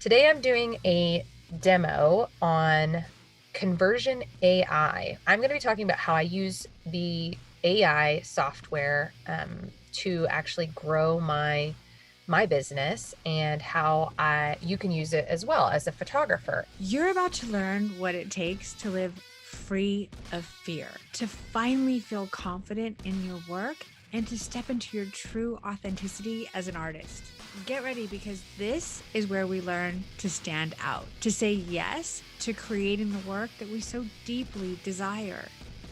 Today I'm doing a demo on conversion AI. I'm going to be talking about how I use the AI software to actually grow my business and how you can use it as well as a photographer. You're about to learn what it takes to live free of fear, to finally feel confident in your work, and to step into your true authenticity as an artist. Get ready because this is where we learn to stand out, to say yes to creating the work that we so deeply desire.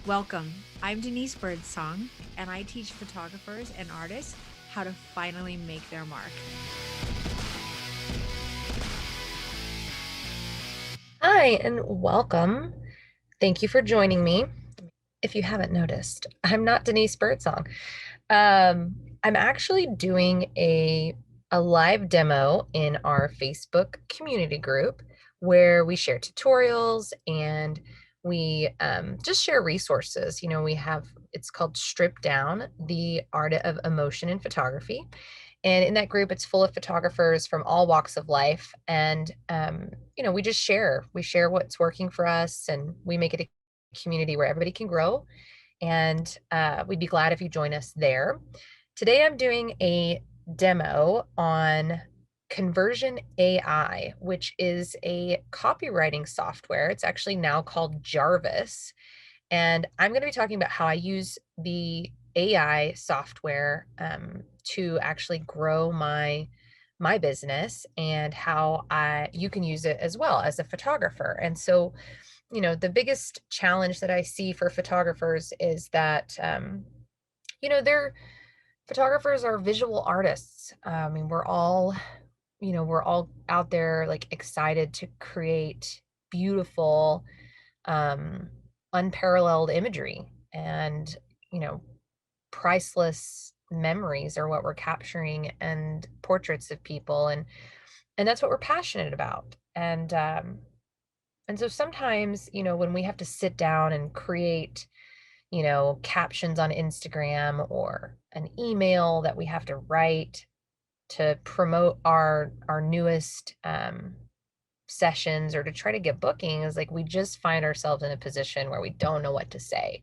Welcome. I'm Denise Birdsong, and I teach photographers and artists how to finally make their mark. Hi, and welcome. Thank you for joining me. If you haven't noticed, I'm not Denise Birdsong. I'm actually doing a live demo in our Facebook community group where we share tutorials and we just share resources. It's called Strip Down, the Art of Emotion in Photography. And in that group, it's full of photographers from all walks of life. And, we just share. We share what's working for us and we make it a community where everybody can grow. And we'd be glad if you join us there. Today, I'm doing a demo on Conversion AI, which is a copywriting software. It's actually now called Jarvis. And I'm going to be talking about how I use the AI software to actually grow my business and how you can use it as well as a photographer. And so, the biggest challenge that I see for photographers is that, they're photographers are visual artists. I mean, we're all out there like excited to create beautiful, um, unparalleled imagery and, you know, priceless memories are what we're capturing and portraits of people. And that's what we're passionate about. And so sometimes, when we have to sit down and create, captions on Instagram or an email that we have to write to promote our newest sessions or to try to get bookings, like we just find ourselves in a position where we don't know what to say.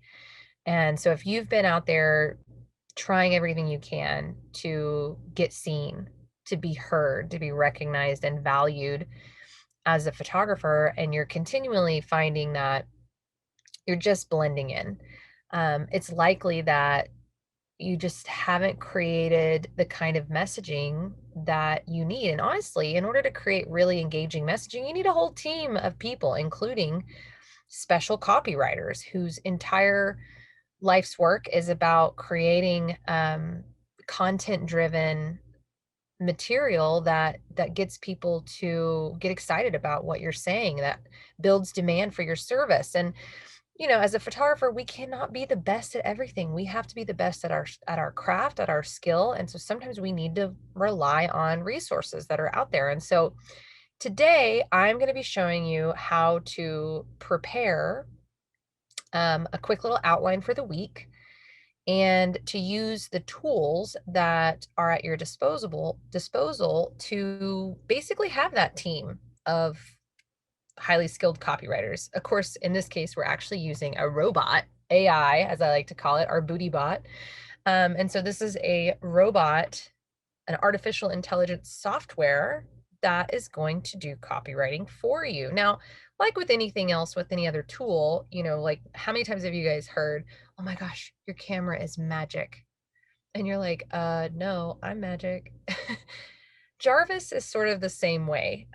And so if you've been out there trying everything you can to get seen, to be heard, to be recognized and valued as a photographer, and you're continually finding that you're just blending in, it's likely that you just haven't created the kind of messaging that you need. And honestly, in order to create really engaging messaging, you need a whole team of people, including special copywriters whose entire life's work is about creating content driven material that gets people to get excited about what you're saying, that builds demand for your service. And as a photographer, we cannot be the best at everything. We have to be the best at our craft, at our skill. And so sometimes we need to rely on resources that are out there. And so today I'm going to be showing you how to prepare a quick little outline for the week and to use the tools that are at your disposal to basically have that team of highly skilled copywriters. Of course, in this case, we're actually using a robot, AI, as I like to call it, our booty bot. And so this is a robot, an artificial intelligence software that is going to do copywriting for you. Now, like with anything else, with any other tool, like how many times have you guys heard, oh my gosh, your camera is magic? And you're like, no, I'm magic. Jarvis is sort of the same way.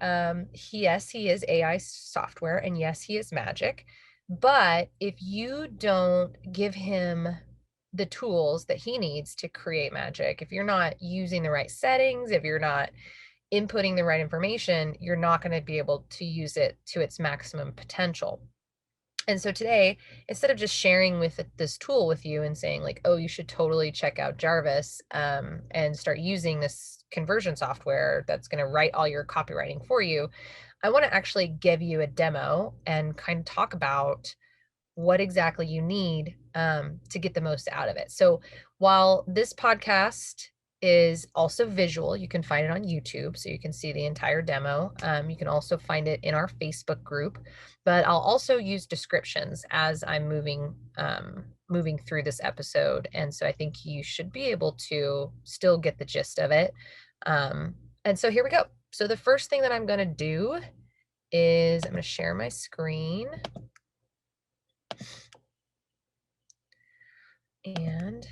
Yes, he is AI software, and yes, he is magic. But if you don't give him the tools that he needs to create magic, if you're not using the right settings, if you're not inputting the right information, you're not going to be able to use it to its maximum potential. And so today, instead of just sharing this tool with you and saying like, oh, you should totally check out Jarvis and start using this conversion software that's going to write all your copywriting for you, I want to actually give you a demo and kind of talk about what exactly you need to get the most out of it. So while this podcast is also visual. You can find it on YouTube, so you can see the entire demo. You can also find it in our Facebook group, but I'll also use descriptions as I'm moving through this episode. And so I think you should be able to still get the gist of it. And so here we go. So the first thing that I'm going to do is I'm going to share my screen. And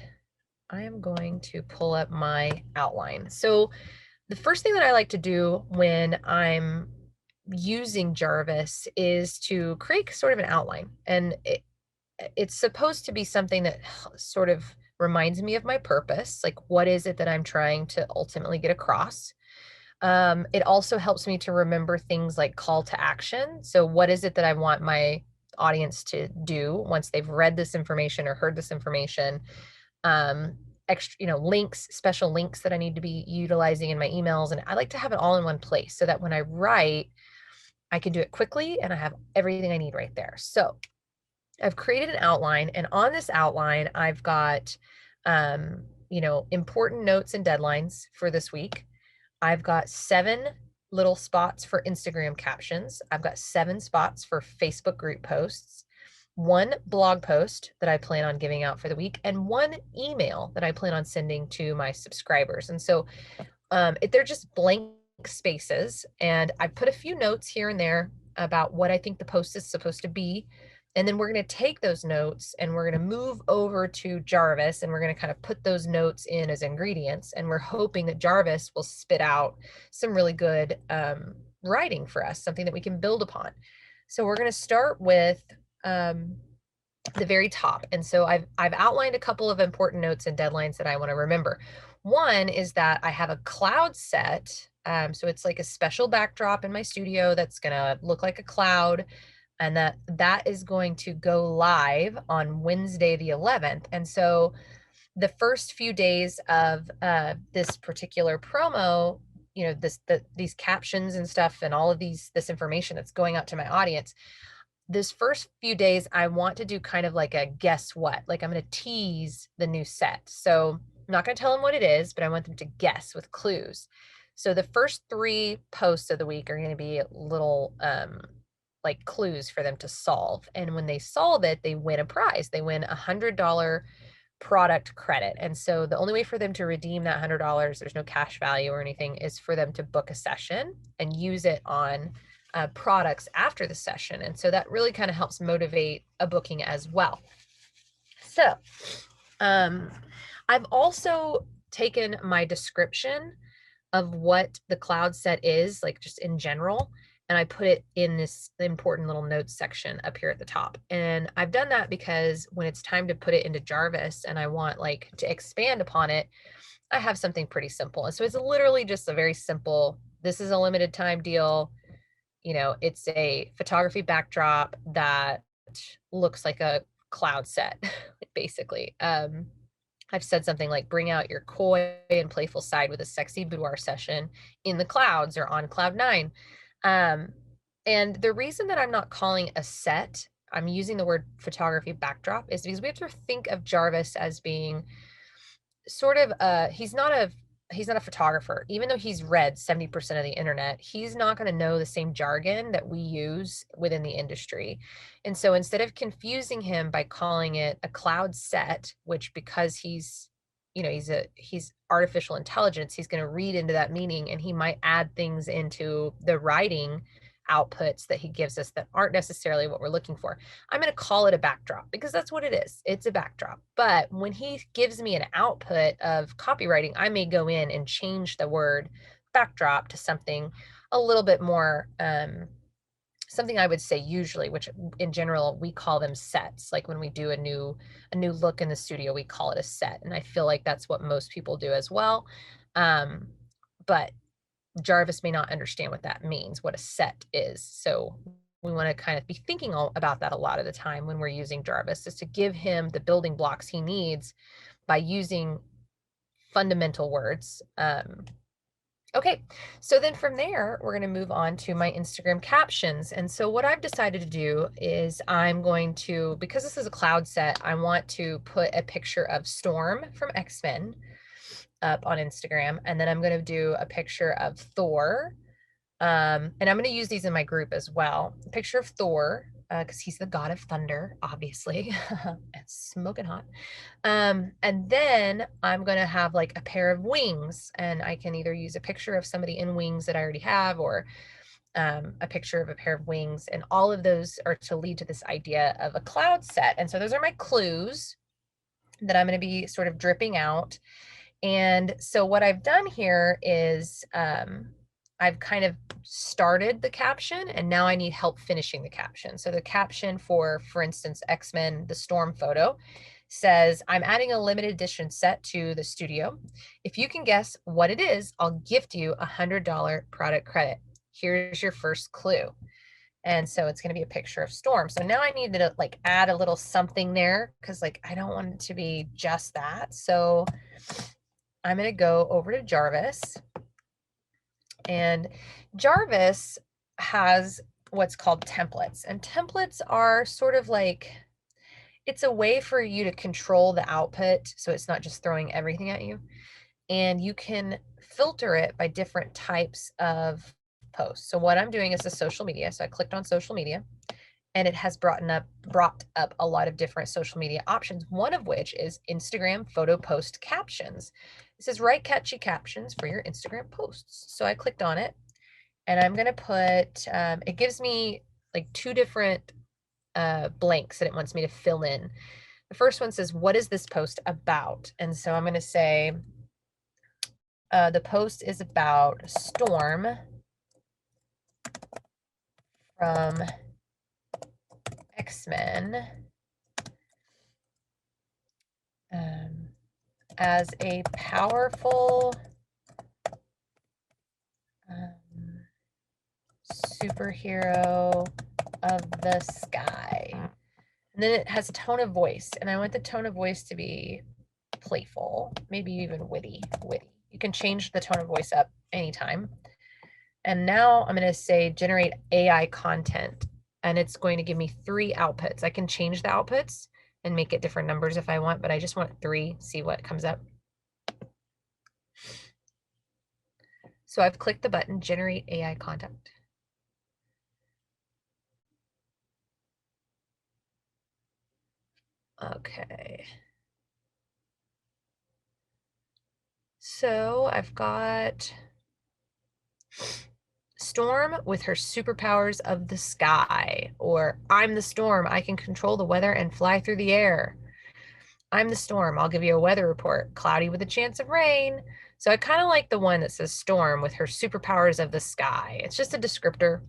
I am going to pull up my outline. So the first thing that I like to do when I'm using Jarvis is to create sort of an outline. And it's supposed to be something that sort of reminds me of my purpose. Like, what is it that I'm trying to ultimately get across? It also helps me to remember things like call to action. So, what is it that I want my audience to do once they've read this information or heard this information? Extra, links, special links that I need to be utilizing in my emails. And I like to have it all in one place so that when I write, I can do it quickly and I have everything I need right there. So I've created an outline, and on this outline, I've got, important notes and deadlines for this week. I've got 7 little spots for Instagram captions. I've got 7 spots for Facebook group posts, 1 blog post that I plan on giving out for the week, and 1 email that I plan on sending to my subscribers. And so they're just blank spaces. And I put a few notes here and there about what I think the post is supposed to be. And then we're going to take those notes and we're going to move over to Jarvis and we're going to kind of put those notes in as ingredients. And we're hoping that Jarvis will spit out some really good writing for us, something that we can build upon. So we're going to start with the very top. And so I've outlined a couple of important notes and deadlines that I want to remember. One is that I have a cloud set. So it's like a special backdrop in my studio that's going to look like a cloud, and that is going to go live on Wednesday the 11th. And so the first few days of this particular promo, these captions and stuff and all of this information that's going out to my audience, this first few days, I want to do kind of like a guess what, like I'm going to tease the new set. So I'm not going to tell them what it is, but I want them to guess with clues. So the first 3 posts of the week are going to be little like clues for them to solve. And when they solve it, they win a prize. They win $100 product credit. And so the only way for them to redeem that $100, there's no cash value or anything, is for them to book a session and use it on products after the session. And so that really kind of helps motivate a booking as well. So I've also taken my description of what the cloud set is, like just in general, and I put it in this important little notes section up here at the top. And I've done that because when it's time to put it into Jarvis and I want like to expand upon it, I have something pretty simple. And so it's literally just a very simple, this is a limited time deal. It's a photography backdrop that looks like a cloud set, basically. I've said something like bring out your coy and playful side with a sexy boudoir session in the clouds or on cloud 9. And the reason that I'm not calling a set, I'm using the word photography backdrop, is because we have to think of Jarvis as being sort of he's not a photographer. Even though he's read 70% of the internet, he's not going to know the same jargon that we use within the industry. And so instead of confusing him by calling it a cloud set, which because he's artificial intelligence, he's going to read into that meaning and he might add things into the writing outputs that he gives us that aren't necessarily what we're looking for. I'm going to call it a backdrop because that's what it is. It's a backdrop. But when he gives me an output of copywriting, I may go in and change the word backdrop to something a little bit more, something I would say usually, which in general, we call them sets. Like when we do a new look in the studio, we call it a set. And I feel like that's what most people do as well. But Jarvis may not understand what that means, what a set is. So we want to kind of be thinking about that a lot of the time when we're using Jarvis, is to give him the building blocks he needs by using fundamental words. Okay, so then from there, we're going to move on to my Instagram captions. And so what I've decided to do is I'm going to, because this is a cloud set, I want to put a picture of Storm from X-Men. up on Instagram, and then I'm going to do a picture of Thor. And I'm going to use these in my group as well. A picture of Thor, because he's the god of thunder, obviously. It's smoking hot. And then I'm going to have like a pair of wings, and I can either use a picture of somebody in wings that I already have, or a picture of a pair of wings. And all of those are to lead to this idea of a cloud set. And so those are my clues that I'm going to be sort of dripping out. And so what I've done here is I've kind of started the caption, and now I need help finishing the caption. So the caption for instance, X-Men, the Storm photo says, I'm adding a limited edition set to the studio. If you can guess what it is, I'll gift you $100 product credit. Here's your first clue. And so it's going to be a picture of Storm. So now I need to like add a little something there, because like I don't want it to be just that. So I'm going to go over to Jarvis, and Jarvis has what's called templates, and templates are sort of like, it's a way for you to control the output, so it's not just throwing everything at you, and you can filter it by different types of posts. So what I'm doing is the social media. So I clicked on social media, and it has brought up a lot of different social media options, one of which is Instagram photo post captions. It says write catchy captions for your Instagram posts. So I clicked on it, and I'm going to put, it gives me like two different blanks that it wants me to fill in. The first one says, what is this post about? And so I'm going to say, the post is about Storm from X-Men as a powerful superhero of the sky. And then it has tone of voice, and I want the tone of voice to be playful, maybe even witty. You can change the tone of voice up anytime. And now I'm going to say generate AI content, and it's going to give me 3 outputs. I can change the outputs and make it different numbers if I want, but I just want 3, see what comes up. So I've clicked the button, generate AI content. Okay. So I've got Storm with her superpowers of the sky, or I'm the storm, I can control the weather and fly through the air. I'm the storm, I'll give you a weather report, cloudy with a chance of rain. So I kind of like the one that says Storm with her superpowers of the sky. It's just a descriptor.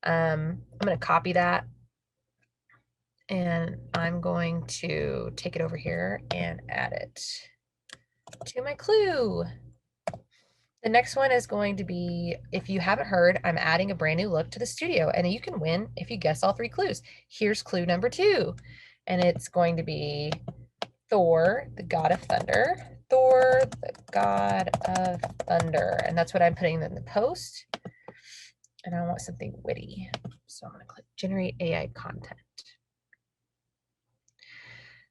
I'm going to copy that, and I'm going to take it over here and add it to my clue. The next one is going to be, if you haven't heard, I'm adding a brand new look to the studio, and you can win if you guess all 3 clues. Here's clue number 2, and it's going to be Thor, the god of thunder. Thor, the god of thunder. And that's what I'm putting in the post. And I want something witty. So I'm going to click generate AI content.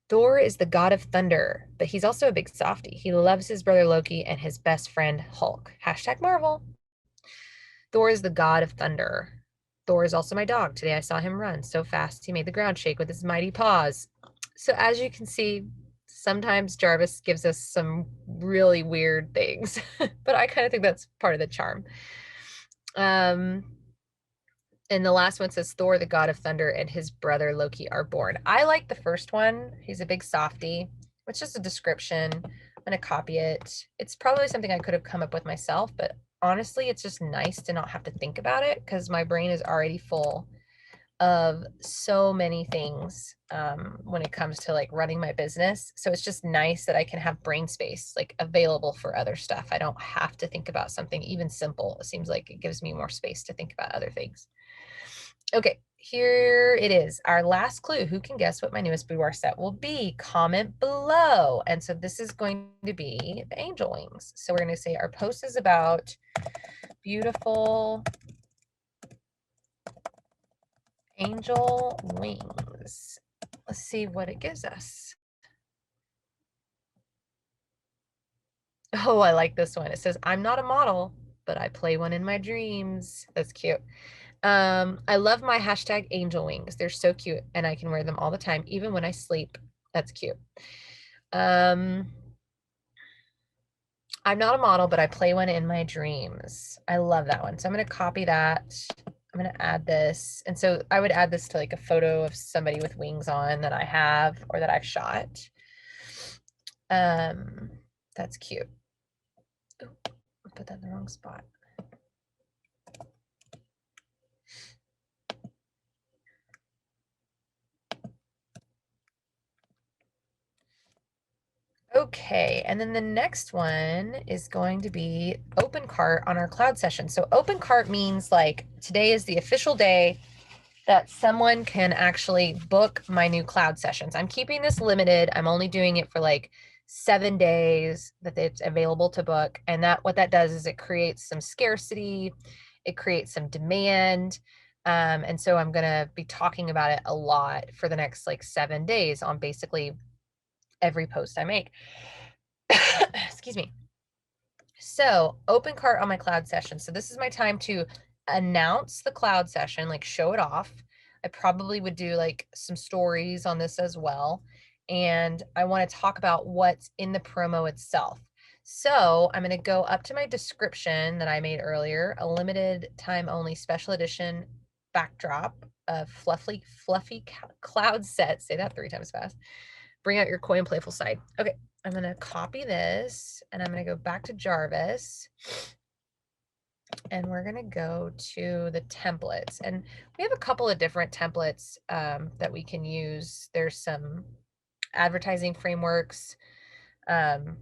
Thor is the god of thunder, but he's also a big softie. He loves his brother Loki and his best friend Hulk. Hashtag Marvel. Thor is the god of thunder. Thor is also my dog. Today I saw him run so fast he made the ground shake with his mighty paws. So as you can see, sometimes Jarvis gives us some really weird things, but I kind of think that's part of the charm. And the last one says Thor, the god of thunder, and his brother Loki are born. I like the first one. He's a big softie. It's just a description. I'm going to copy it. It's probably something I could have come up with myself, but honestly, it's just nice to not have to think about it, because my brain is already full of so many things when it comes to like running my business. So it's just nice that I can have brain space like available for other stuff. I don't have to think about something even simple. It seems like it gives me more space to think about other things. Okay, here it is. Our last clue. Who can guess what my newest boudoir set will be? Comment below. And so this is going to be the angel wings. So we're going to say our post is about beautiful angel wings. Let's see what it gives us. Oh, I like this one. It says, I'm not a model, but I play one in my dreams. That's cute. I love my hashtag angel wings. They're so cute and I can wear them all the time, even when I sleep. That's cute. Um, I'm not a model, but I play one in my dreams. I love that one. So I'm going to copy that. I'm going to add this. And so I would add this to like a photo of somebody with wings on that I have or that I've shot. Um, that's cute. Ooh, I put that in the wrong spot. Okay, and then the next one is going to be open cart on our cloud session. So open cart means like today is the official day that someone can actually book my new cloud sessions. I'm keeping this limited. I'm only doing it for like 7 days that it's available to book. And that what that does is it creates some scarcity, it creates some demand. And so I'm gonna be talking about it a lot for the next like 7 days on basically every post I make. Excuse me. So open cart on my cloud session. So this is my time to announce the cloud session, like show it off. I probably would do like some stories on this as well. And I want to talk about what's in the promo itself. So I'm going to go up to my description that I made earlier, a limited time only special edition backdrop, a fluffy cloud set. Say that 3 times fast. Bring out your coy and playful side. Okay, I'm gonna copy this and I'm gonna go back to Jarvis and we're gonna go to the templates. And we have a couple of different templates that we can use. There's some advertising frameworks, um,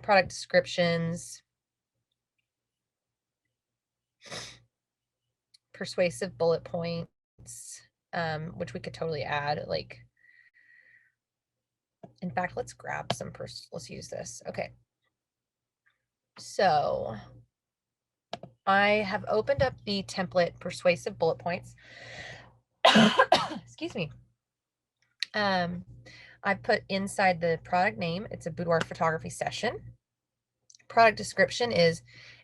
product descriptions, persuasive bullet points, which we could totally add. Like, in fact, let's grab some, let's use this. Okay. So I have opened up the template persuasive bullet points. Excuse me. I've put inside the product name, it's a boudoir photography session. Product description is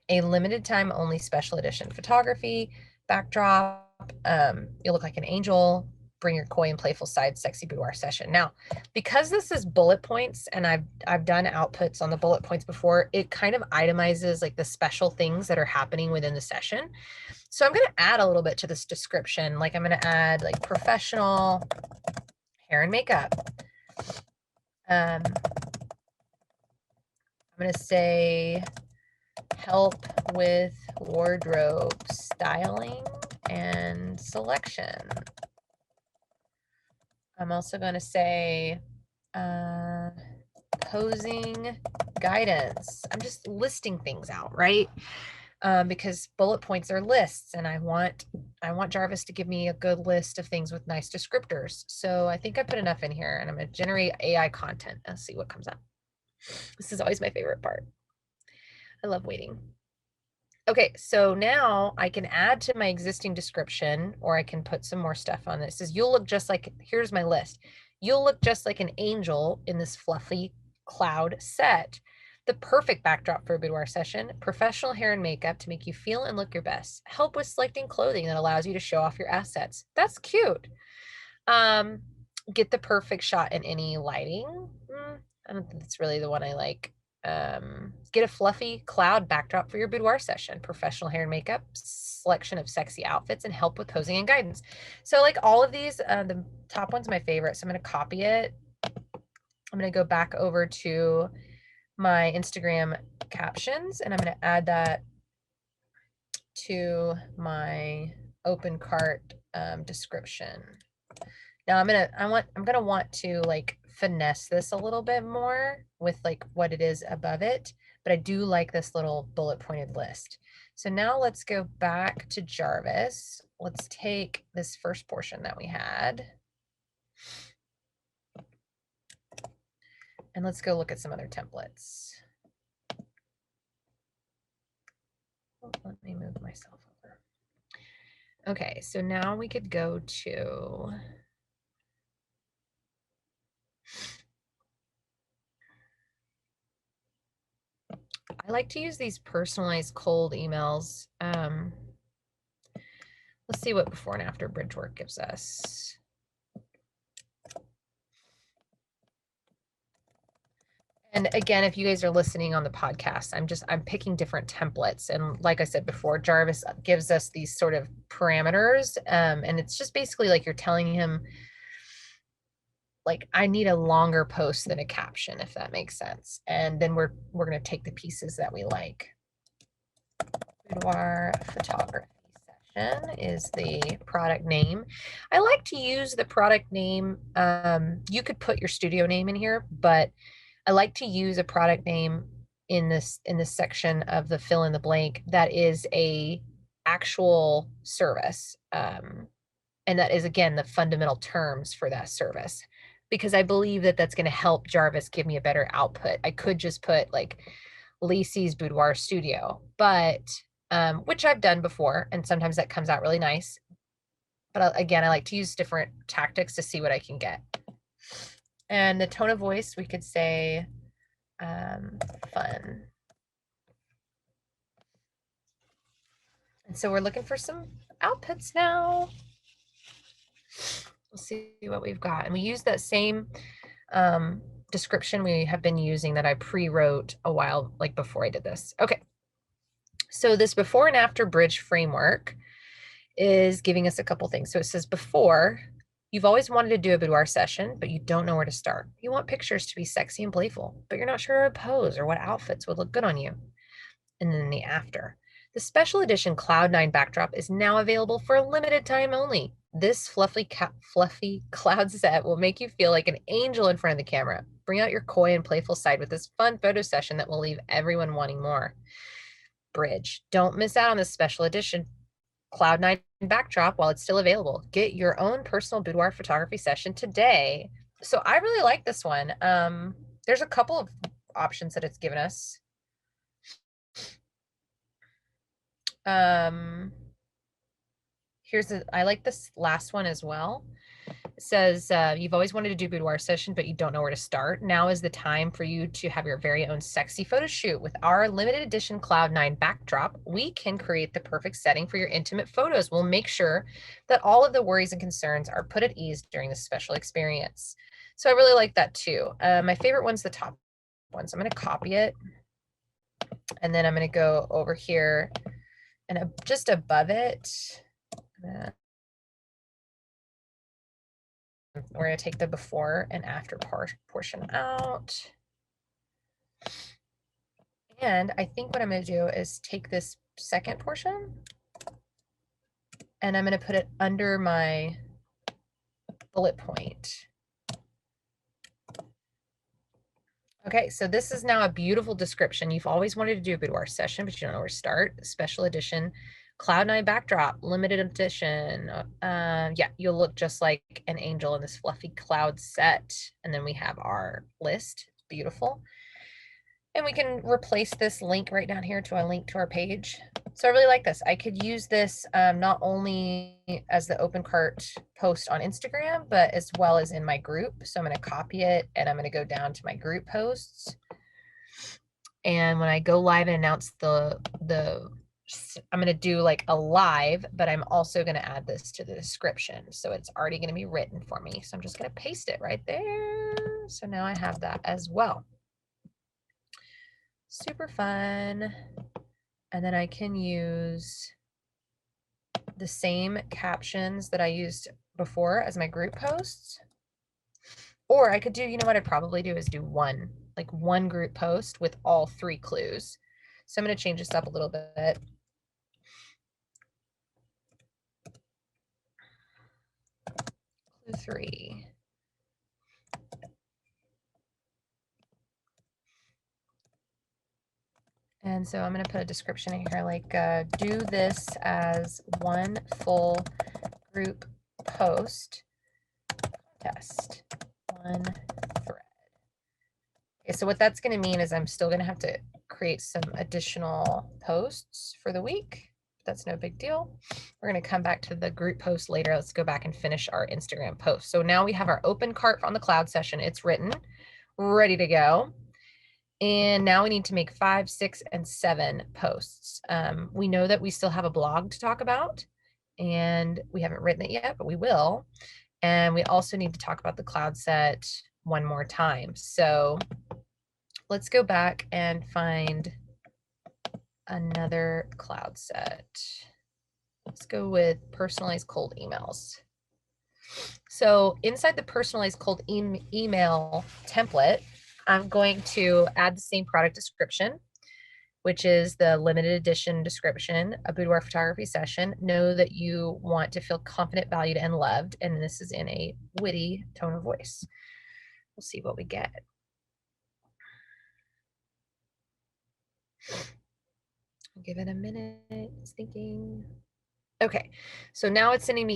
a limited time only special edition photography backdrop. You look like an angel. Bring your coy and playful side, sexy boudoir session. Now, because this is bullet points, and I've done outputs on the bullet points before, it kind of itemizes like the special things that are happening within the session. So I'm going to add a little bit to this description. Like I'm going to add like professional hair and makeup. I'm going to say help with wardrobe styling and selection. I'm also going to say posing guidance. I'm just listing things out, right? Because bullet points are lists, and I want Jarvis to give me a good list of things with nice descriptors. So I think I put enough in here, and I'm going to generate AI content and see what comes up. This is always my favorite part. I love waiting. Okay, so now I can add to my existing description, or I can put some more stuff on this. It says, you'll look just like, here's my list. You'll look just like an angel in this fluffy cloud set. The perfect backdrop for a boudoir session, professional hair and makeup to make you feel and look your best. Help with selecting clothing that allows you to show off your assets. That's cute. Um, get the perfect shot in any lighting. I don't think that's really the one I like. Get a fluffy cloud backdrop for your boudoir session, professional hair and makeup, selection of sexy outfits, and help with posing and guidance. So like all of these, the top one's my favorite. So I'm going to copy it. I'm going to go back over to my Instagram captions and I'm going to add that to my open cart description. Now I'm gonna want to like finesse this a little bit more with like what it is above it, but I do like this little bullet pointed list. So now let's go back to Jarvis. Let's take this first portion that we had and let's go look at some other templates. Oh, let me move myself over. Okay, so now we could go to I like to use these personalized cold emails. Let's see what before and after bridge work gives us. And again, if you guys are listening on the podcast, I'm picking different templates. And like I said before, Jarvis gives us these sort of parameters. And it's just basically like you're telling him, like, I need a longer post than a caption, if that makes sense. And then we're gonna take the pieces that we like. Boudoir photography session is the product name. I like to use the product name. You could put your studio name in here, but I like to use a product name in this section of the fill in the blank that is a actual service. And that is, again, the fundamental terms for that service, because I believe that that's going to help Jarvis give me a better output. I could just put like Lacey's Boudoir Studio, but which I've done before, and sometimes that comes out really nice. But again, I like to use different tactics to see what I can get. And the tone of voice, we could say fun. And so we're looking for some outputs now. We'll see what we've got. And we use that same description we have been using that I pre-wrote a while, like before I did this. Okay. So this before and after bridge framework is giving us a couple things. So it says before, you've always wanted to do a boudoir session, but you don't know where to start. You want pictures to be sexy and playful, but you're not sure how to pose or what outfits would look good on you. And then the after. The special edition Cloud9 backdrop is now available for a limited time only. This fluffy cloud set will make you feel like an angel in front of the camera. Bring out your coy and playful side with this fun photo session that will leave everyone wanting more. Bridge. Don't miss out on this special edition Cloud9 backdrop while it's still available. Get your own personal boudoir photography session today. So I really like this one. There's a couple of options that it's given us. I like this last one as well. It says, you've always wanted to do boudoir session, but you don't know where to start. Now is the time for you to have your very own sexy photo shoot. With our limited edition Cloud9 backdrop, we can create the perfect setting for your intimate photos. We'll make sure that all of the worries and concerns are put at ease during this special experience. So I really like that too. My favorite one's the top one. So I'm going to copy it. And then I'm going to go over here and just above it, we're going to take the before and after portion out. And I think what I'm going to do is take this second portion and I'm going to put it under my bullet point. Okay, so this is now a beautiful description. You've always wanted to do a boudoir session, but you don't know where to start. Special edition Cloud9 backdrop, limited edition. Yeah, you'll look just like an angel in this fluffy cloud set. And then we have our list. It's beautiful. And we can replace this link right down here to a link to our page. So I really like this. I could use this not only as the open cart post on Instagram, but as well as in my group. So I'm going to copy it and I'm going to go down to my group posts. And when I go live and announce I'm going to do like a live, but I'm also going to add this to the description. So it's already going to be written for me. So I'm just going to paste it right there. So now I have that as well. Super fun. And then I can use the same captions that I used before as my group posts. Or I could do, you know what I'd probably do is do one group post with all 3 clues. So I'm going to change this up a little bit. Clue 3. And so I'm going to put a description in here like, do this as one full group post test, one thread. Okay, so what that's going to mean is I'm still going to have to create some additional posts for the week. That's no big deal. We're going to come back to the group post later. Let's go back and finish our Instagram post. So now we have our open cart on the cloud session. It's written, ready to go. And now we need to make 5, 6, and 7 posts. We know that we still have a blog to talk about, and we haven't written it yet, but we will. And we also need to talk about the cloud set one more time. So let's go back and find another cloud set. Let's go with personalized cold emails. So inside the personalized cold email template, I'm going to add the same product description, which is the limited edition description, a boudoir photography session. Know that you want to feel confident, valued, and loved. And this is in a witty tone of voice. We'll see what we get. Give it a minute. It's thinking. Okay, so now it's giving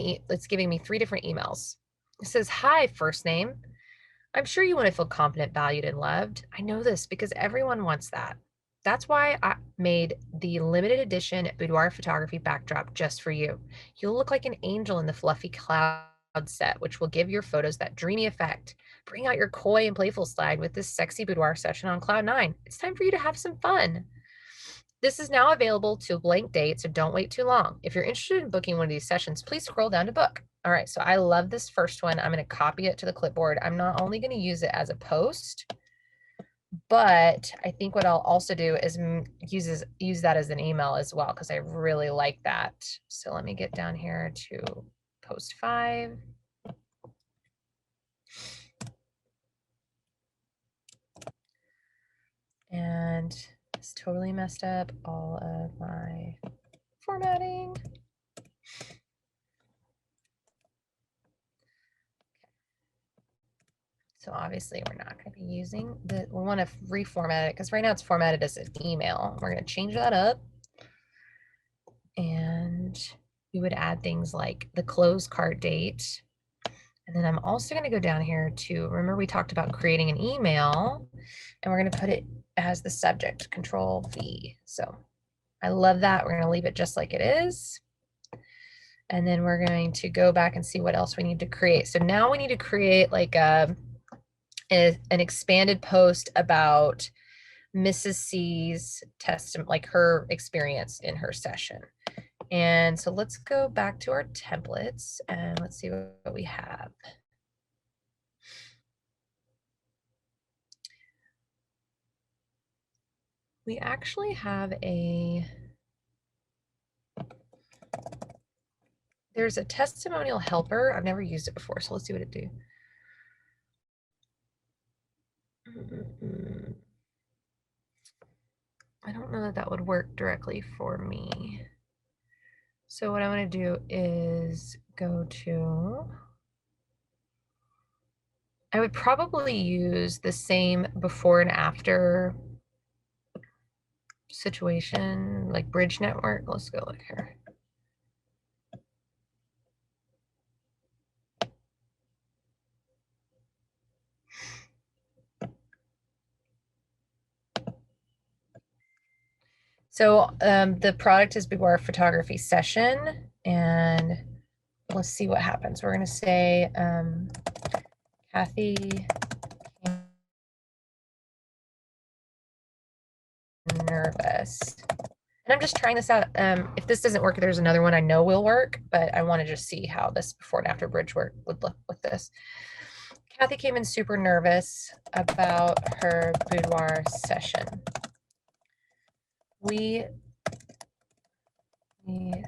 me 3 different emails. It says, hi, first name. I'm sure you want to feel confident, valued, and loved. I know this because everyone wants that. That's why I made the limited edition boudoir photography backdrop just for you. You'll look like an angel in the fluffy cloud set, which will give your photos that dreamy effect. Bring out your coy and playful side with this sexy boudoir session on Cloud 9. It's time for you to have some fun. This is now available to a blank date, so don't wait too long. If you're interested in booking one of these sessions, please scroll down to book. All right, so I love this first one. I'm going to copy it to the clipboard. I'm not only going to use it as a post, but I think what I'll also do is use that as an email as well, because I really like that. So let me get down here to post 5. And it's totally messed up all of my formatting. So obviously we're not going to be using we want to reformat it because right now it's formatted as an email. We're going to change that up, and we would add things like the close cart date. And then I'm also going to go down here to, remember we talked about creating an email, and we're going to put it as the subject, Control V. So I love that. We're going to leave it just like it is. And then we're going to go back and see what else we need to create. So now we need to create like an expanded post about Mrs. C's testimony, like her experience in her session. And so let's go back to our templates and let's see what we have. We actually have there's a testimonial helper. I've never used it before, so let's see what it do. I don't know that that would work directly for me. So what I'm going to do is go to, I would probably use the same before and after situation, like bridge network. Let's go look here. So the product is boudoir photography session, and let's see what happens. We're going to say Kathy nervous. And I'm just trying this out. If this doesn't work, there's another one I know will work, but I want to just see how this before and after bridge work would look with this. Kathy came in super nervous about her boudoir session. We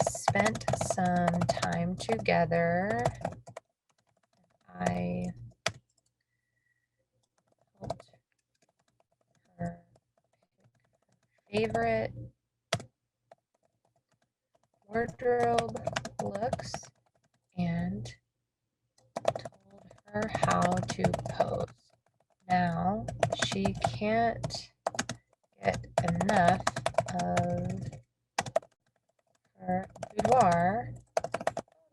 spent some time together. I helped her favorite wardrobe looks and told her how to pose. Now she can't get enough of her boudoir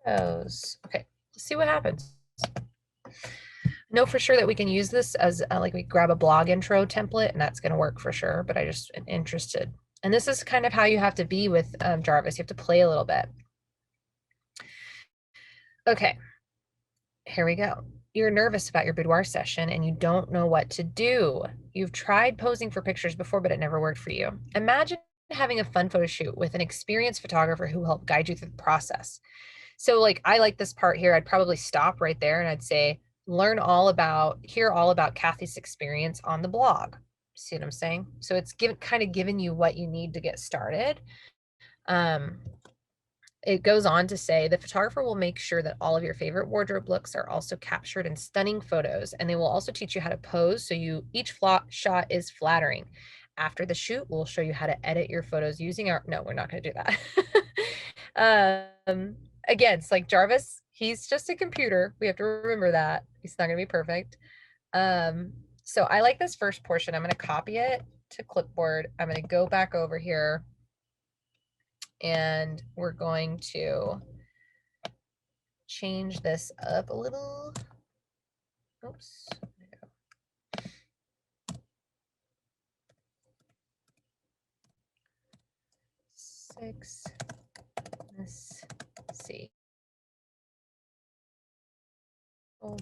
photos. Okay, let's see what happens. Know for sure that we can use this as like we grab a blog intro template and that's going to work for sure, but I just am interested. And this is kind of how you have to be with Jarvis. You have to play a little bit. Okay, here we go. you're nervous about your boudoir session and you don't know what to do. You've tried posing for pictures before, but it never worked for you. Imagine having a fun photo shoot with an experienced photographer who will help guide you through the process. So, like, I like this part here. I'd probably stop right there and I'd say, hear all about Kathy's experience on the blog. See what I'm saying? So it's kind of giving you what you need to get started. Um, it goes on to say the photographer will make sure that all of your favorite wardrobe looks are also captured in stunning photos, and they will also teach you how to pose so each shot is flattering. After the shoot, we'll show you how to edit your photos using our no, we're not going to do that. Again, it's like Jarvis, he's just a computer. We have to remember that. He's not going to be perfect. Um, so I like this first portion. I'm going to copy it to clipboard. I'm going to go back over here and we're going to change this up a little. Oops. 6. Let's see. We're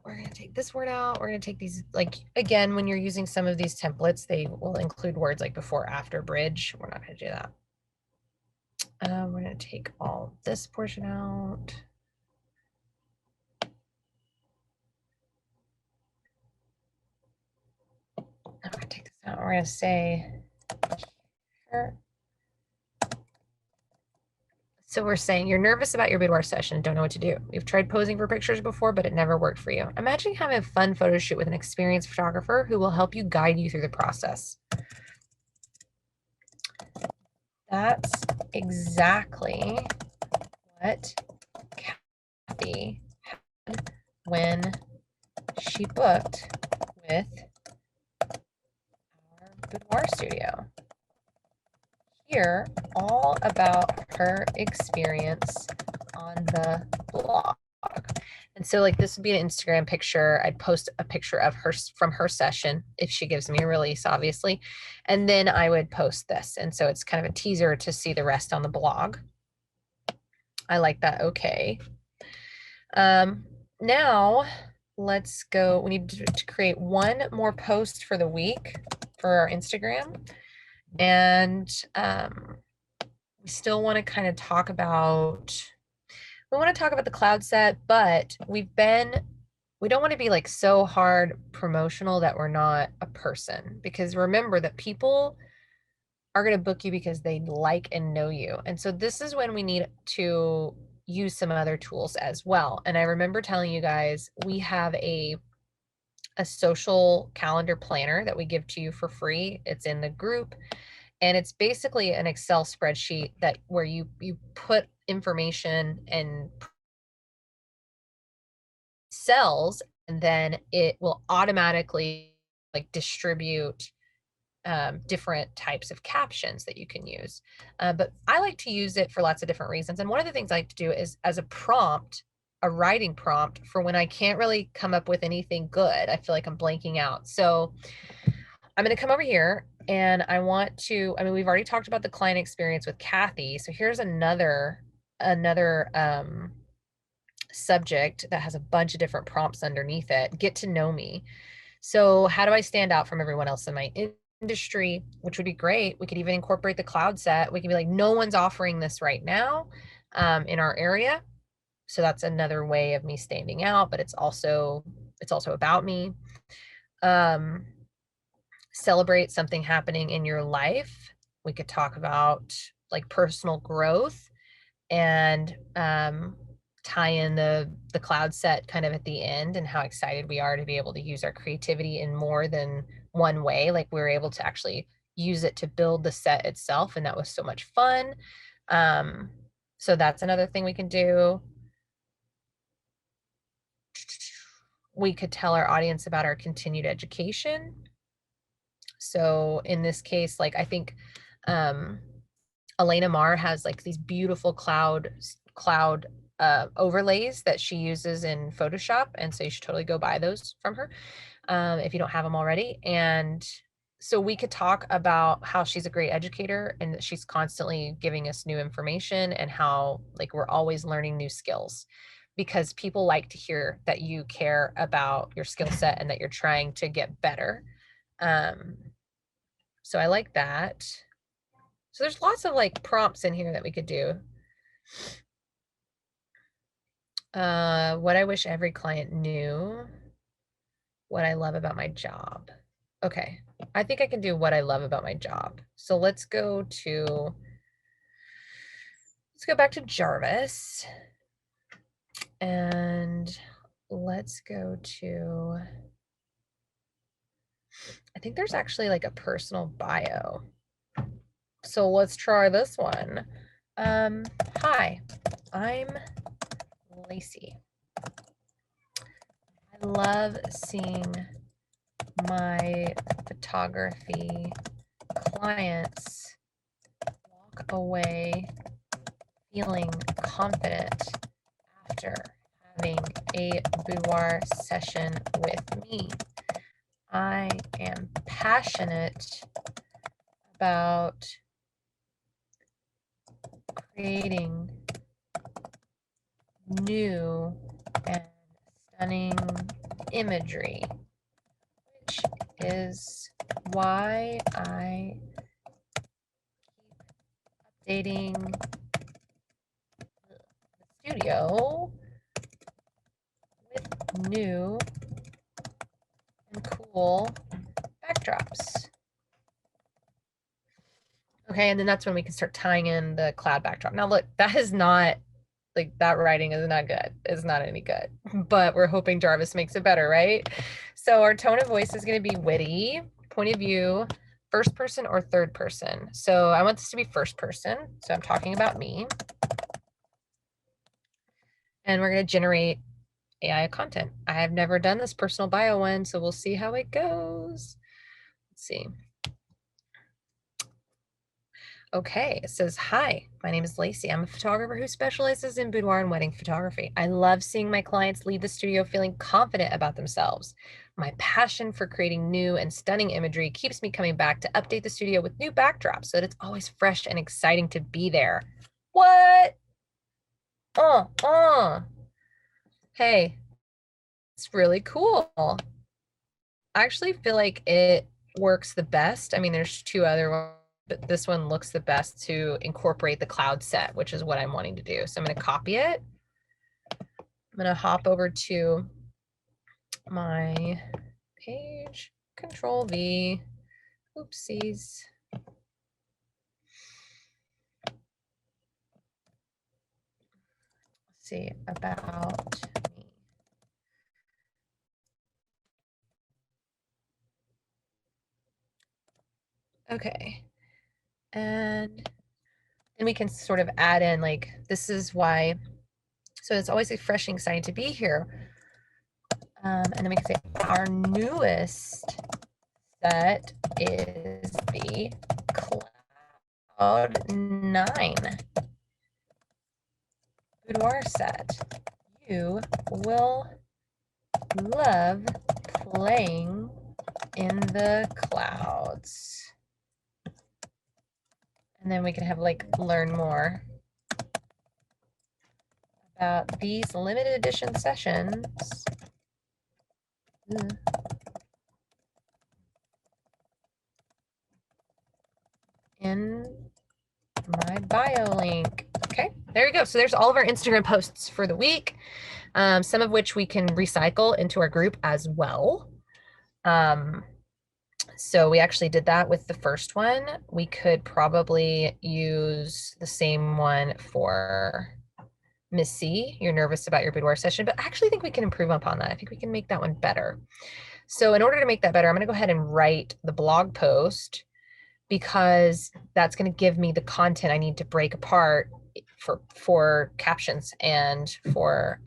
going to take this word out. We're going to take these, like, again, when you're using some of these templates, they will include words like before, after, bridge. We're not going to do that. We're going to take all this portion out. I'm going to take this out. We're going to say, here. So we're saying you're nervous about your boudoir session and don't know what to do. You've tried posing for pictures before, but it never worked for you. Imagine having a fun photo shoot with an experienced photographer who will help you guide you through the process. That's exactly what Kathy had when she booked with our boudoir studio. Hear all about her experience on the blog. And so, like, this would be an Instagram picture. I'd post a picture of her from her session if she gives me a release, obviously. And then I would post this. And so it's kind of a teaser to see the rest on the blog. I like that. Okay. Now let's go. We need to create one more post for the week for our Instagram. And we still want to kind of talk about, we want to talk about the cloud set, but we don't want to be like so hard promotional that we're not a person, because remember that people are going to book you because they like and know you. And so this is when we need to use some other tools as well. And I remember telling you guys, we have a social calendar planner that we give to you for free. It's in the group. And it's basically an Excel spreadsheet where you put information and cells, and then it will automatically like distribute different types of captions that you can use. But I like to use it for lots of different reasons. And one of the things I like to do is as a prompt, a writing prompt for when I can't really come up with anything good. I feel like I'm blanking out. So I'm going to come over here and I mean, we've already talked about the client experience with Kathy. So here's another subject that has a bunch of different prompts underneath it. Get to know me. So how do I stand out from everyone else in my industry, which would be great. We could even incorporate the cloud set. We could be like, no one's offering this right now in our area. So that's another way of me standing out, but it's also about me. Celebrate something happening in your life. We could talk about like personal growth and tie in the cloud set kind of at the end, and how excited we are to be able to use our creativity in more than one way. Like we were able to actually use it to build the set itself, and that was so much fun. So that's another thing we can do. We could tell our audience about our continued education. So in this case, like I think Elena Marr has like these beautiful cloud overlays that she uses in Photoshop. And so you should totally go buy those from her if you don't have them already. And so we could talk about how she's a great educator and that she's constantly giving us new information, and how like we're always learning new skills. because people like to hear that you care about your skill set and that you're trying to get better. So I like that. So there's lots of like prompts in here that we could do. What I wish every client knew, what I love about my job. Okay, I think I can do what I love about my job. So let's go back to Jarvis and let's go to, I think there's actually like a personal bio. So let's try this one. Hi, I'm Lacey. I love seeing my photography clients walk away feeling confident after having a boudoir session with me. I am passionate about creating new and stunning imagery, which is why I keep updating the studio with new and cool backdrops. Okay, and then that's when we can start tying in the cloud backdrop. Now look, that is not, like, that writing is not good. It's not any good, but we're hoping Jarvis makes it better, right? So our tone of voice is going to be witty, point of view, first person or third person. So I want this to be first person. So I'm talking about me. And we're going to generate AI content. I have never done this personal bio one, so we'll see how it goes. Let's see. Okay, it says, hi, my name is Lacey. I'm a photographer who specializes in boudoir and wedding photography. I love seeing my clients leave the studio feeling confident about themselves. My passion for creating new and stunning imagery keeps me coming back to update the studio with new backdrops so that it's always fresh and exciting to be there. What? Hey, it's really cool. I actually feel like it works the best. I mean, there's two other ones, but this one looks the best to incorporate the cloud set, which is what I'm wanting to do. So I'm going to copy it. I'm going to hop over to my page, Control V. Oopsies. Let's see, about me. Okay. And then we can sort of add in, like, this is why, so it's always refreshing, exciting to be here. And then we can say our newest set is the Cloud 9 boudoir set. You will love playing in the clouds. And then we can have like learn more about these limited edition sessions. In my bio link. Okay, there you go. So there's all of our Instagram posts for the week, some of which we can recycle into our group as well. So we actually did that with the first one. We could probably use the same one for Miss C. You're nervous about your boudoir session, but I actually think we can improve upon that. I think we can make that one better. So in order to make that better, I'm going to go ahead and write the blog post, because that's going to give me the content I need to break apart for captions and for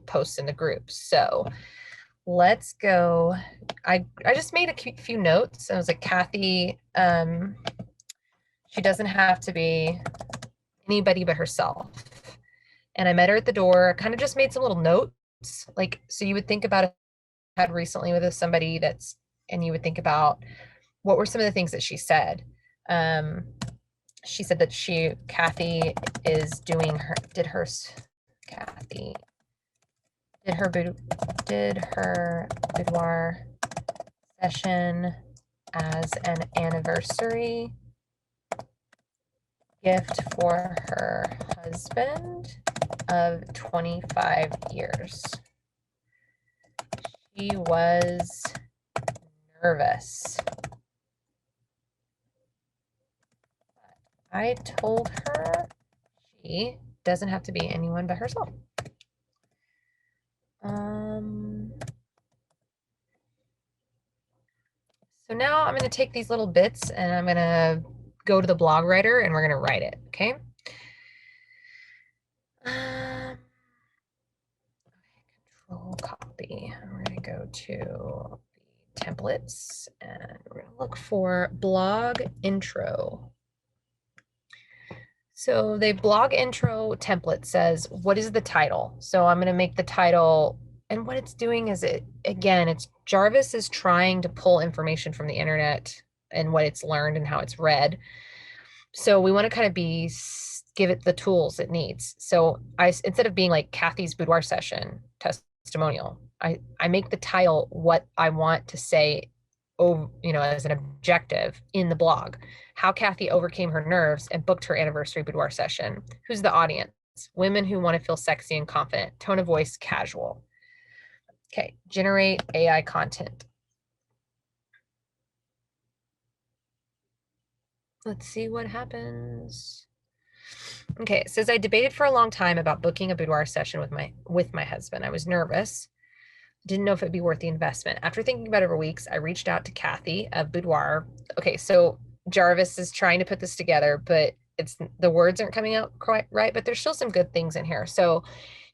posts in the group. So let's go. I just made a few notes. I was like, Kathy, she doesn't have to be anybody but herself. And I met her at the door, kind of just made some little notes. Like, so you would think about it, had recently with somebody that's, and you would think about what were some of the things that she said. She said that Kathy is doing Kathy did her boudoir session as an anniversary gift for her husband of 25 years. She was nervous. I told her she doesn't have to be anyone but herself. So now I'm going to take these little bits and I'm going to go to the blog writer and we're going to write it, okay? Control copy. We're going to go to the templates and we're going to look for blog intro. So the blog intro template says, what is the title? So I'm going to make the title, and what it's doing is it's Jarvis is trying to pull information from the internet and what it's learned and how it's read. So we want to kind of give it the tools it needs. So instead of being like Kathy's boudoir session testimonial, I make the title what I want to say, as an objective in the blog. How Kathy overcame her nerves and booked her anniversary boudoir session. Who's the audience? Women who want to feel sexy and confident. Tone of voice, casual. Okay, generate AI content. Let's see what happens. Okay, it says I debated for a long time about booking a boudoir session with my husband. I was nervous. Didn't know if it'd be worth the investment. After thinking about it for weeks, I reached out to Kathy of Boudoir. Okay, so Jarvis is trying to put this together, but the words aren't coming out quite right, but there's still some good things in here. So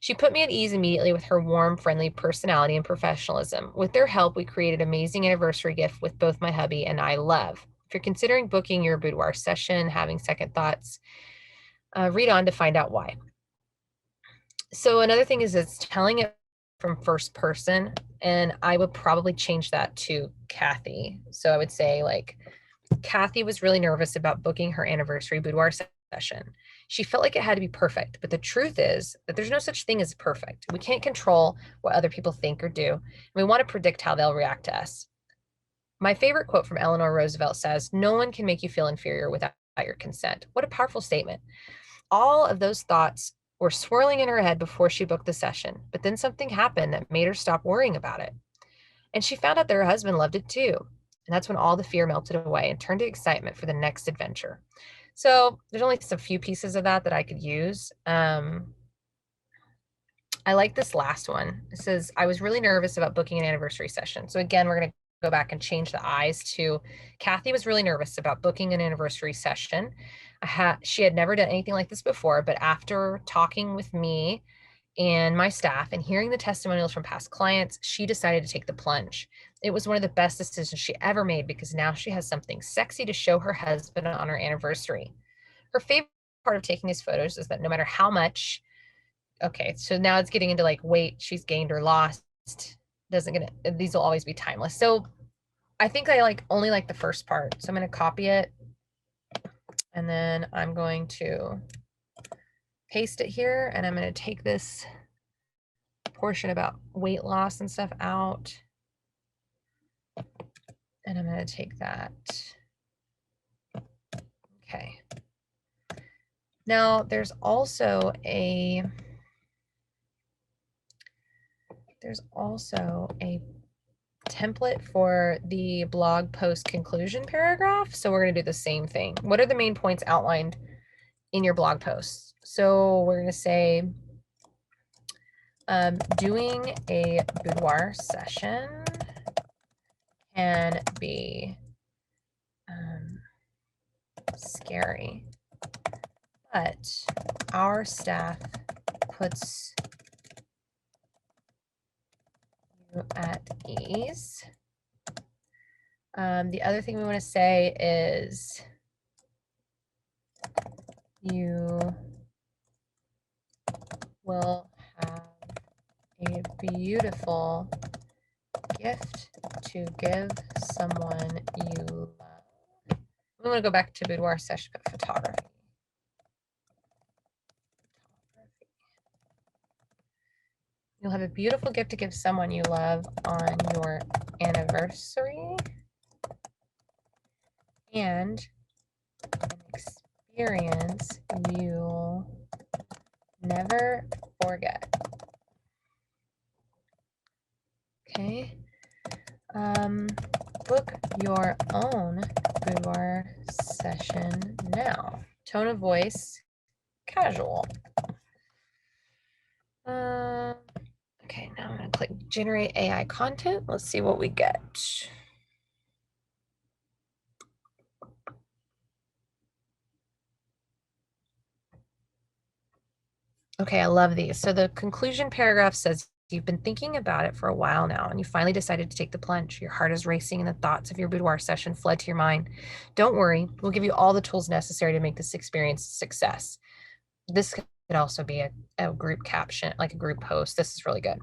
she put me at ease immediately with her warm, friendly personality and professionalism. With their help, we created an amazing anniversary gift with both my hubby and I love. If you're considering booking your boudoir session, having second thoughts, read on to find out why. So another thing is it's telling it from first person, and I would probably change that to Kathy. So I would say like, Kathy was really nervous about booking her anniversary boudoir session. She felt like it had to be perfect, but the truth is that there's no such thing as perfect. We can't control what other people think or do, and we want to predict how they'll react to us. My favorite quote from Eleanor Roosevelt says, "No one can make you feel inferior without your consent." What a powerful statement. All of those thoughts were swirling in her head before she booked the session, but then something happened that made her stop worrying about it. And she found out that her husband loved it too. And that's when all the fear melted away and turned to excitement for the next adventure. So there's only some few pieces of that I could use. I like this last one. It says, I was really nervous about booking an anniversary session. So again, we're going to go back and change the eyes to Kathy was really nervous about booking an anniversary session. She had never done anything like this before, but after talking with me and my staff and hearing the testimonials from past clients, she decided to take the plunge. It was one of the best decisions she ever made because now she has something sexy to show her husband on her anniversary. Her favorite part of taking these photos is that no matter how much, okay, so now it's getting into like weight she's gained or lost, these will always be timeless. So I think I only like the first part. So I'm going to copy it and then I'm going to paste it here and I'm going to take this portion about weight loss and stuff out. And I'm going to take that. Okay. Now there's also a template for the blog post conclusion paragraph. So we're going to do the same thing. What are the main points outlined in your blog posts? So we're going to say, doing a boudoir session can be scary, but our staff puts you at ease. The other thing we want to say is you will have a beautiful gift to give someone you love. We want to go back to boudoir session photography. You'll have a beautiful gift to give someone you love on your anniversary and an experience you'll never forget. Okay. Um, Book your own boudoir session now. Tone of voice, casual. Okay, now I'm gonna click generate AI content. Let's see what we get. Okay, I love these. So the conclusion paragraph says you've been thinking about it for a while now, and you finally decided to take the plunge. Your heart is racing, and the thoughts of your boudoir session flood to your mind. Don't worry, we'll give you all the tools necessary to make this experience a success. This could also be a group caption, like a group post. This is really good.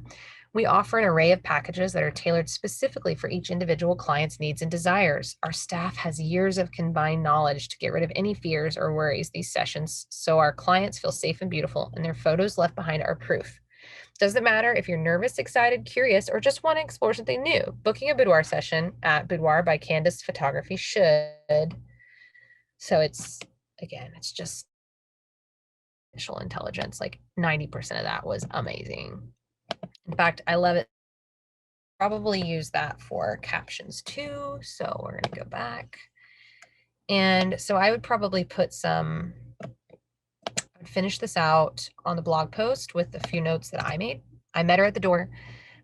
We offer an array of packages that are tailored specifically for each individual client's needs and desires. Our staff has years of combined knowledge to get rid of any fears or worries these sessions so our clients feel safe and beautiful, and their photos left behind are proof. Doesn't matter if you're nervous, excited, curious, or just want to explore something new. Booking a boudoir session at Boudoir by Candace Photography should. So it's just artificial intelligence. Like 90% of that was amazing. In fact, I love it. Probably use that for captions too. So we're going to go back. And so I would probably finish this out on the blog post with a few notes that I made. I met her at the door,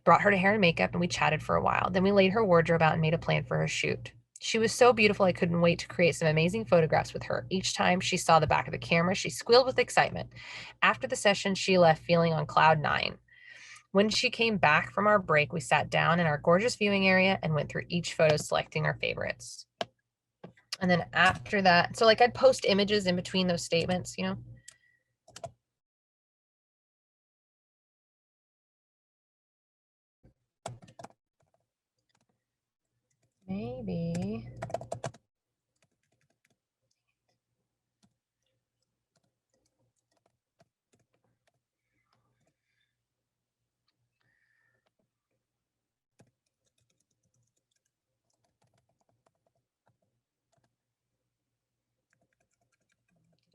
brought her to hair and makeup, and we chatted for a while. Then we laid her wardrobe out and made a plan for her shoot. She was so beautiful, I couldn't wait to create some amazing photographs with her. Each time she saw the back of the camera, she squealed with excitement. After the session, she left feeling on cloud nine. When she came back from our break, we sat down in our gorgeous viewing area and went through each photo, selecting our favorites. And then after that, so like I'd post images in between those statements, you know. Maybe.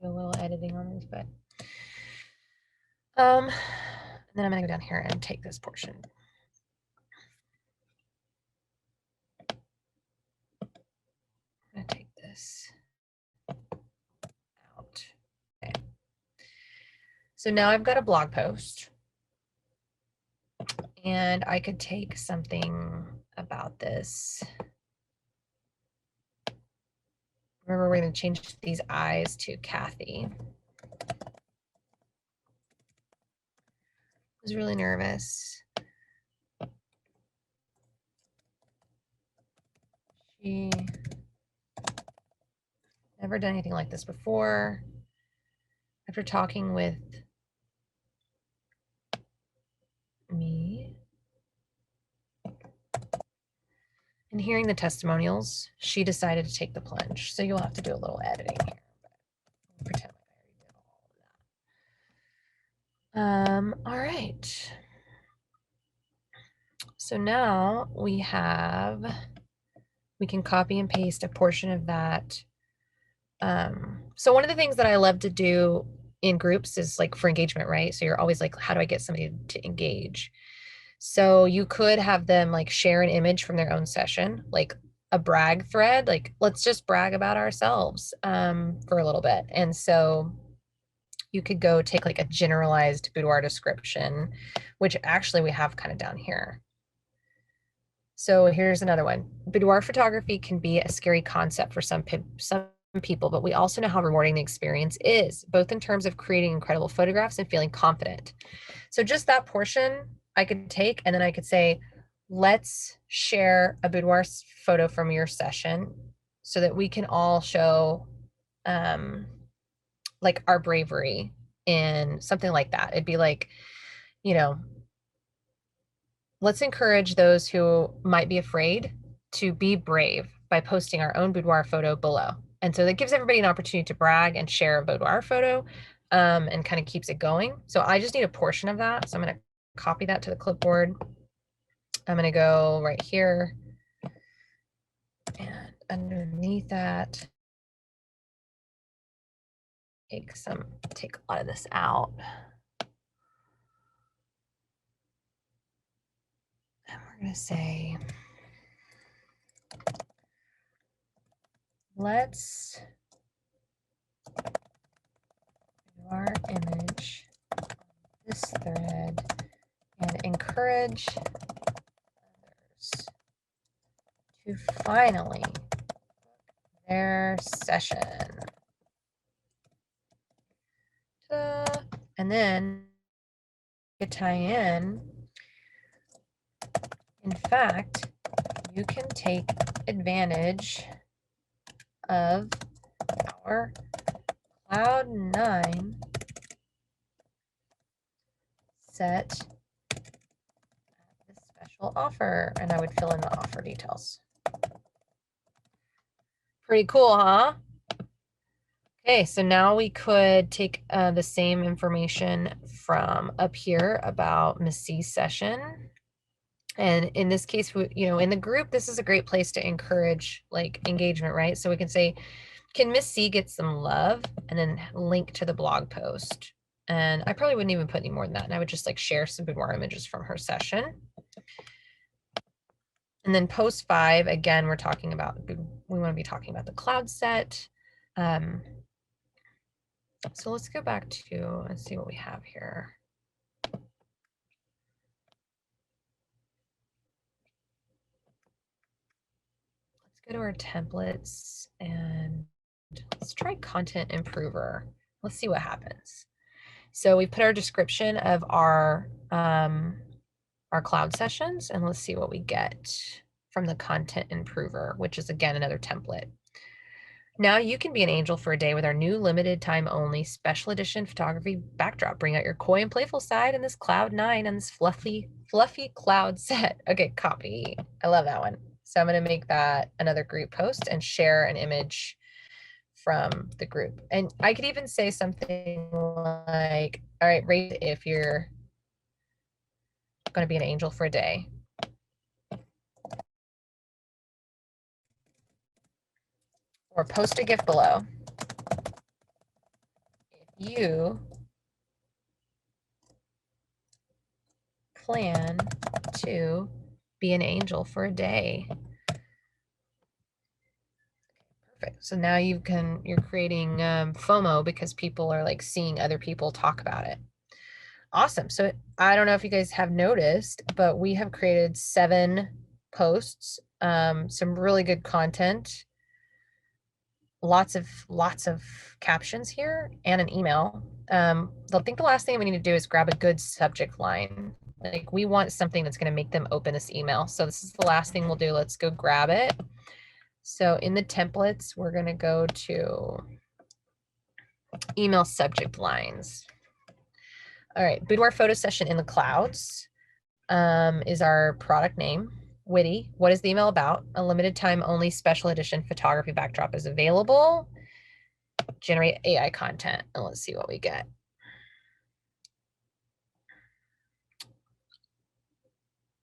Do a little editing on this, but and then I'm gonna go down here and take this portion. I'm gonna take this out. Okay. So now I've got a blog post, and I could take something about this. Remember, we're going to change these eyes to Kathy. I was really nervous. She never done anything like this before. After talking with me and hearing the testimonials, she decided to take the plunge. So you'll have to do a little editing here. But pretend like I already did all of that. All right. So now we can copy and paste a portion of that. So one of the things that I love to do in groups is like for engagement, right? So you're always like, how do I get somebody to engage? So you could have them like share an image from their own session, like a brag thread, like let's just brag about ourselves for a little bit. And so you could go take like a generalized boudoir description, which actually we have kind of down here. So here's another one. Boudoir photography can be a scary concept for some people, but we also know how rewarding the experience is, both in terms of creating incredible photographs and feeling confident. So just that portion I could take, and then I could say, let's share a boudoir photo from your session so that we can all show like our bravery in something like that. It'd be like, you know, let's encourage those who might be afraid to be brave by posting our own boudoir photo below. And so that gives everybody an opportunity to brag and share a boudoir photo and kind of keeps it going. So I just need a portion of that. So I'm going to copy that to the clipboard. I'm going to go right here and underneath that, take a lot of this out. And we're going to say, let's do our image on this thread and encourage others to finally book their session. Ta-da. And then you tie in. In fact, you can take advantage of our Cloud 9 set at this special offer, and I would fill in the offer details. Pretty cool, huh? Okay, so now we could take the same information from up here about Miss C's session. And in this case, in the group, this is a great place to encourage like engagement, right? So we can say, can Miss C get some love? And then link to the blog post. And I probably wouldn't even put any more than that. And I would just like share some boudoir images from her session. And then post 5, again, we want to be talking about the cloud set. So let's go back to, let's see what we have here. Let's go to our templates and let's try content improver. Let's see what happens. So we put our description of our cloud sessions, and let's see what we get from the content improver, which is again another template. Now you can be an angel for a day with our new limited time only special edition photography backdrop. Bring out your coy and playful side in this Cloud 9 and this fluffy cloud set. Okay, copy. I love that one. So I'm going to make that another group post and share an image from the group. And I could even say something like, all right, rate if you're going to be an angel for a day. Or post a gift below if you plan to be an angel for a day. Perfect. So now you're creating FOMO because people are like seeing other people talk about it. Awesome. So I don't know if you guys have noticed, but we have created 7 posts, some really good content, lots of captions here, and an email. I think the last thing we need to do is grab a good subject line. Like we want something that's going to make them open this email. So this is the last thing we'll do. Let's go grab it. So in the templates, we're going to go to email subject lines. All right, boudoir photo session in the clouds is our product name. Witty, what is the email about? A limited time only special edition photography backdrop is available. Generate AI content, and let's see what we get.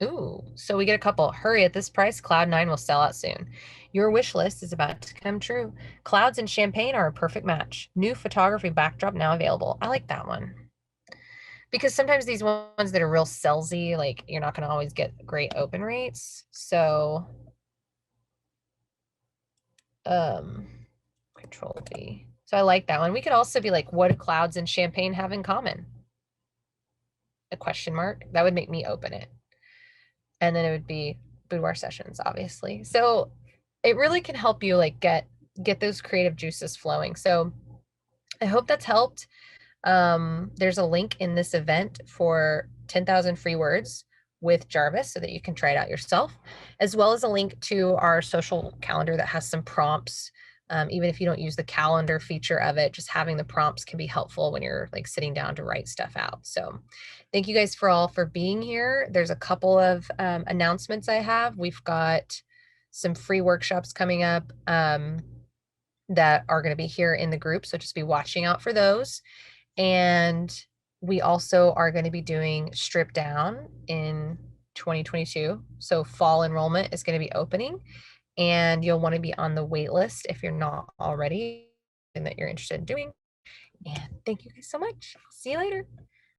Ooh, so we get a couple. Hurry, at this price, Cloud 9 will sell out soon. Your wish list is about to come true. Clouds and champagne are a perfect match. New photography backdrop now available. I like that one. Because sometimes these ones that are real salesy, like you're not going to always get great open rates. So, Control V. So I like that one. We could also be like, what do clouds and champagne have in common? A question mark. That would make me open it. And then it would be boudoir sessions, obviously. So it really can help you like get those creative juices flowing. So I hope that's helped. There's a link in this event for 10,000 free words with Jarvis so that you can try it out yourself, as well as a link to our social calendar that has some prompts. Even if you don't use the calendar feature of it, just having the prompts can be helpful when you're like sitting down to write stuff out. So thank you guys for being here. There's a couple of announcements I have. We've got some free workshops coming up that are going to be here in the group. So just be watching out for those. And We also are going to be doing Strip Down in 2022. So fall enrollment is going to be opening, and you'll want to be on the wait list if you're not already and that you're interested in doing. And thank you guys so much. See you later.